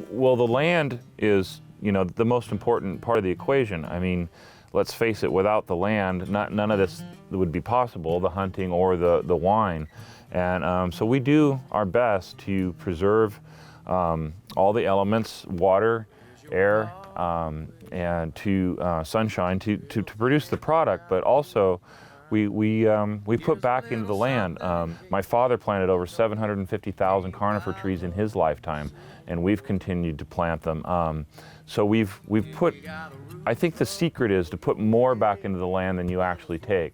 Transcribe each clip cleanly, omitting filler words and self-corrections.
Well, the land is, the most important part of the equation. I mean, let's face it, without the land, none of this would be possible, the hunting or the wine. And so we do our best to preserve all the elements, water, air, and sunshine to produce the product, but also we put back into the land. My father planted over 750,000 conifer trees in his lifetime, and we've continued to plant them. So we've put, I think the secret is to put more back into the land than you actually take.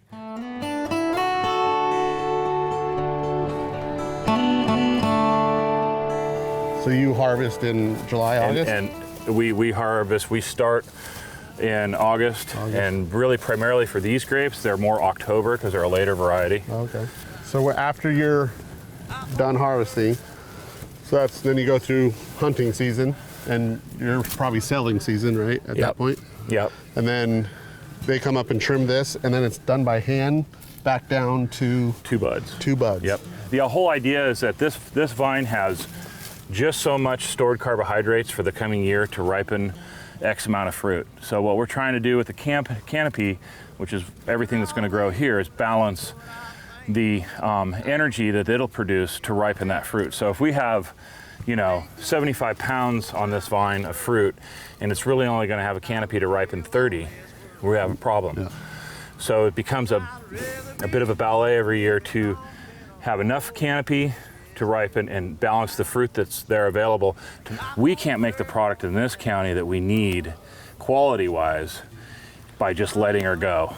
So you harvest in July, August? And we harvest, we start in August, and really primarily for these grapes, they're more October because they're a later variety. Okay. So after you're done harvesting, then you go through hunting season, and you're probably selling season, right, at that point? Yep. And then they come up and trim this, and then it's done by hand, back down to... 2 buds. 2 buds. Yep. The whole idea is that this vine has just so much stored carbohydrates for the coming year to ripen X amount of fruit. So what we're trying to do with the canopy, which is everything that's going to grow here, is balance the energy that it'll produce to ripen that fruit. So if we have 75 pounds on this vine of fruit, and it's really only going to have a canopy to ripen 30, we have a problem. Yeah. So it becomes a bit of a ballet every year to have enough canopy to ripen and balance the fruit that's there available. We can't make the product in this county that we need quality-wise by just letting her go.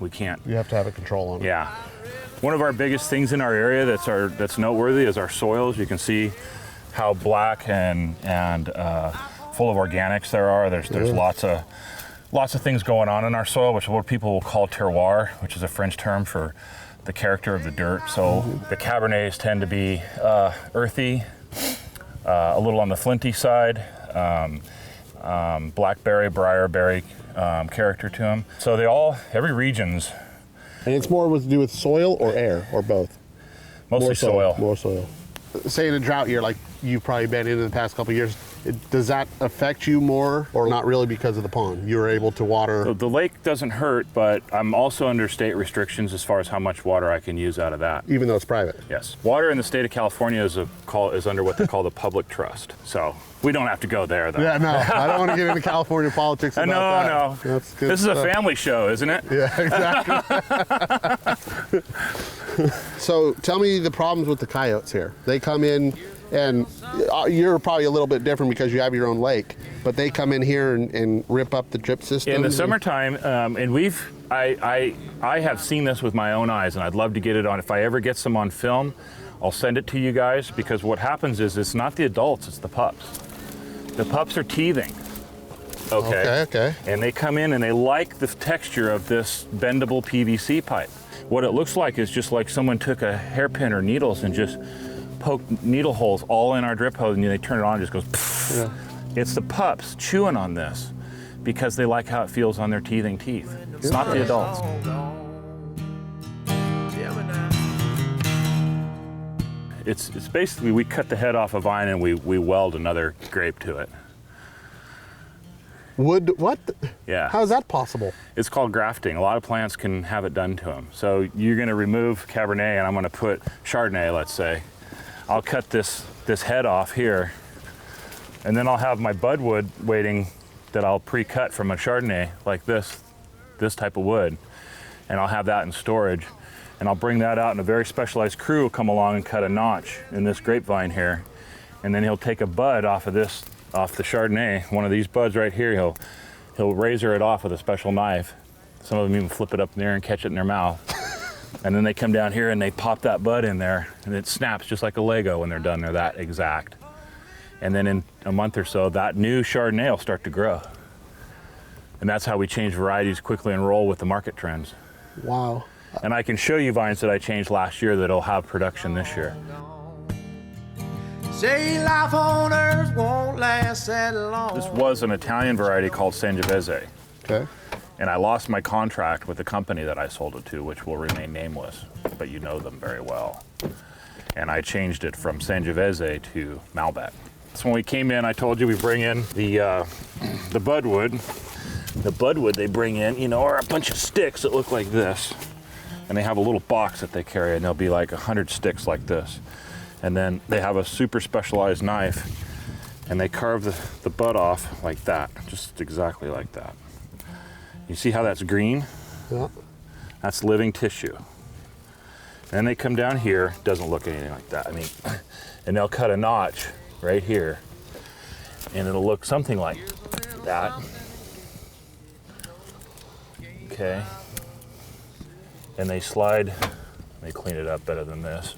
We can't. You have to have a control on it. Yeah. One of our biggest things in our area that's noteworthy is our soils. You can see how black and full of organics there are. There's lots of things going on in our soil, which is what people will call terroir, which is a French term for the character of the dirt. So the Cabernets tend to be earthy, a little on the flinty side, blackberry, briarberry character to them. So every region's. And it's more to do with soil or air, or both? Mostly soil. More soil. Say in a drought year, like you've probably been in the past couple of years, does that affect you more, or not really because of the pond? You were able to water? So the lake doesn't hurt, but I'm also under state restrictions as far as how much water I can use out of that. Even though it's private? Yes. Water in the state of California is under what they call the public trust. So we don't have to go there, though. Yeah, no. I don't want to get into California politics about that. No. That's good This stuff. is a family show, isn't it? Yeah, exactly. So tell me the problems with the coyotes here. They come in, and you're probably a little bit different because you have your own lake, but they come in here and rip up the drip system. In the summertime, and I have seen this with my own eyes, and I'd love to get it on. If I ever get some on film, I'll send it to you guys, because what happens is it's not the adults, it's the pups. The pups are teething. Okay. And they come in and they like the texture of this bendable PVC pipe. What it looks like is just like someone took a hairpin or needles and just poked needle holes all in our drip hose, and they turn it on and it just goes pfft. Yeah. It's the pups chewing on this because they like how it feels on their teething teeth. It's not the adults. It's basically, we cut the head off a vine and we weld another grape to it. What? Yeah. How is that possible? It's called grafting. A lot of plants can have it done to them. So you're going to remove Cabernet, and I'm going to put Chardonnay, let's say. I'll cut this head off here, and then I'll have my budwood waiting that I'll pre-cut from a Chardonnay, like this type of wood, and I'll have that in storage. And I'll bring that out, and a very specialized crew will come along and cut a notch in this grapevine here, and then he'll take a bud off the Chardonnay, one of these buds right here. He'll razor it off with a special knife. Some of them even flip it up in the air and catch it in their mouth. And then they come down here and they pop that bud in there, and it snaps just like a Lego when they're done. They're that exact. And then in a month or so, that new Chardonnay will start to grow. And that's how we change varieties quickly and roll with the market trends. Wow. And I can show you vines that I changed last year that'll have production this year. Say life on earth won't last that long. This was an Italian variety called Sangiovese. Okay. And I lost my contract with the company that I sold it to, which will remain nameless, but you know them very well. And I changed it from Sangiovese to Malbec. So when we came in, I told you we bring in the budwood. The budwood they bring in, you know, are a bunch of sticks that look like this. And they have a little box that they carry, and there'll be like 100 sticks like this. And then they have a super specialized knife, and they carve the bud off like that, just exactly like that. You see how that's green? Yeah. That's living tissue. And then they come down here, doesn't look anything like that. I mean, and they'll cut a notch right here, and it'll look something like that. Okay. And they slide, let me clean it up better than this.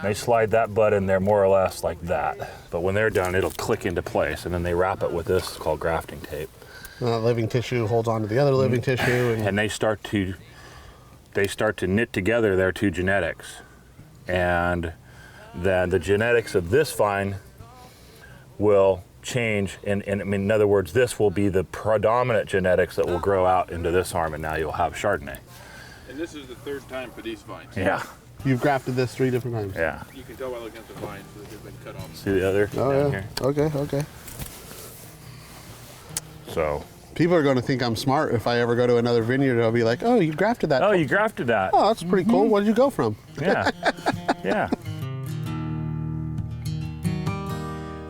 They slide that bud in there more or less like that. But when they're done, it'll click into place, and then they wrap it with this called grafting tape. Living tissue holds on to the other living tissue. And they start to knit together their two genetics. And then the genetics of this vine will change, and I mean, in other words, this will be the predominant genetics that will grow out into this arm, and now you'll have Chardonnay. And this is the third time for these vines. Yeah. You've grafted this 3 different times. Yeah. You can tell by looking at the vines that they've been cut off. See the other Oh, down yeah. here? Okay. So. People are going to think I'm smart if I ever go to another vineyard. They'll be like, oh, you grafted that. Oh, you grafted that. Oh, that's pretty cool. Where did you go from? Yeah. Yeah.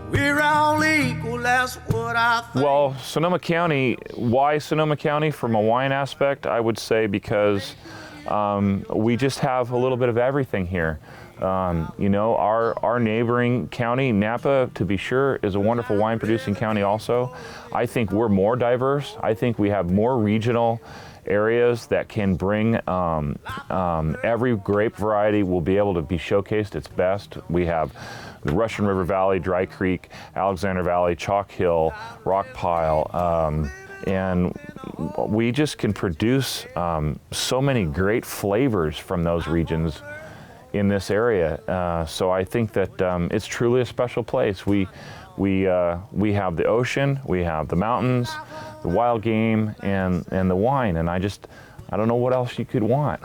We're all equal, that's what I think. Well, Sonoma County, why Sonoma County from a wine aspect? I would say because we just have a little bit of everything here. You know, our neighboring county, Napa, to be sure, is a wonderful wine producing county also. I think we're more diverse. I think we have more regional areas that can bring every grape variety will be able to be showcased its best. We have the Russian River Valley, Dry Creek, Alexander Valley, Chalk Hill, Rock Pile, and we just can produce so many great flavors from those regions in this area. So I think that it's truly a special place. We have the ocean, we have the mountains, the wild game, and the wine, and I don't know what else you could want.